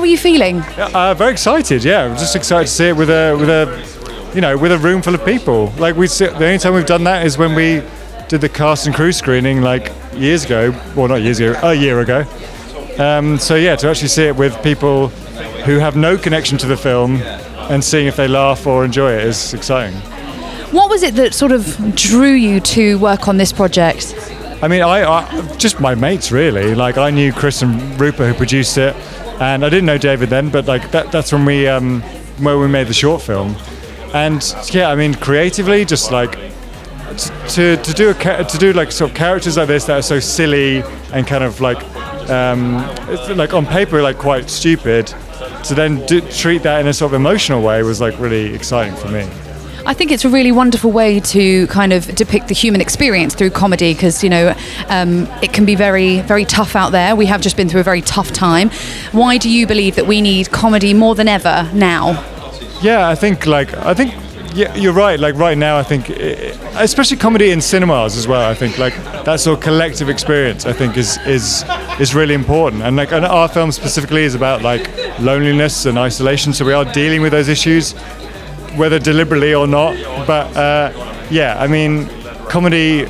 you feeling? Very excited. Yeah, I'm just excited to see it with a room full of people. Like the only time we've done that is when we did the cast and crew screening like years ago. Well, not years ago, a year ago. So yeah, to actually see it with people who have no connection to the film and seeing if they laugh or enjoy it is exciting. What was it that sort of drew you to work on this project? I mean, I just my mates really. Like I knew Chris and Rupert who produced it, and I didn't know David then, but like that's when we where we made the short film. And yeah, I mean, creatively, just like to do like sort of characters like this that are so silly and kind of like like on paper like quite stupid, to then treat that in a sort of emotional way was like really exciting for me. I think it's a really wonderful way to kind of depict the human experience through comedy, because it can be very, very tough out there. We have just been through a very tough time. Why do you believe that we need comedy more than ever now? Yeah, I think yeah, you're right. Like right now, I think, especially comedy in cinemas as well. I think like that sort of collective experience, I think, is really important. And like our film specifically is about like loneliness and isolation. So we are dealing with those issues, whether deliberately or not. But yeah, I mean, comedy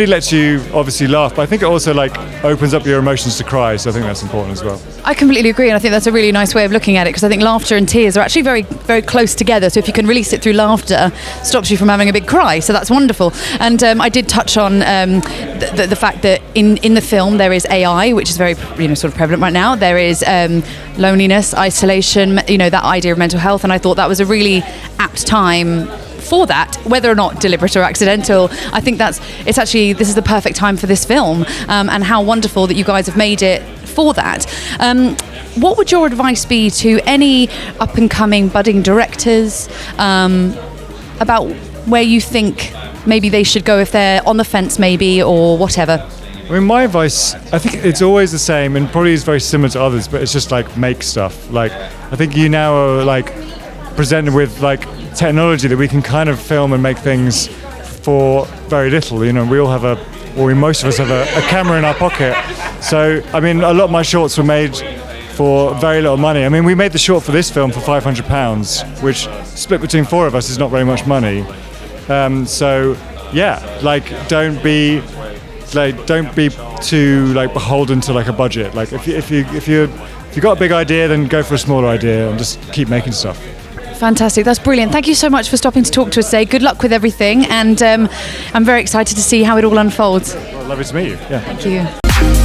lets you obviously laugh, but I think it also like opens up your emotions to cry. So I think that's important as well. I completely agree, and I think that's a really nice way of looking at it, because I think laughter and tears are actually very, very close together. So if you can release it through laughter, it stops you from having a big cry. So that's wonderful. And I did touch on the fact that in the film there is AI, which is very sort of prevalent right now. There is loneliness, isolation, that idea of mental health, and I thought that was a really apt time for that, whether or not deliberate or accidental. I think this is the perfect time for this film, and how wonderful that you guys have made it for that. What would your advice be to any up and coming budding directors about where you think maybe they should go if they're on the fence maybe, or whatever? I mean, my advice, I think it's always the same and probably is very similar to others, but it's just like make stuff. Like I think you now are like presented with like technology that we can kind of film and make things for very little. We all have most of us have a camera in our pocket. So I mean, a lot of my shorts were made for very little money. I mean, we made the short for this film for £500, which split between four of us is not very much money. So yeah, like don't be too like beholden to like a budget. Like if you got a big idea, then go for a smaller idea and just keep making stuff. Fantastic, that's brilliant. Thank you so much for stopping to talk to us today. Good luck with everything, and I'm very excited to see how it all unfolds. Well, lovely to meet you. Yeah. Thank you.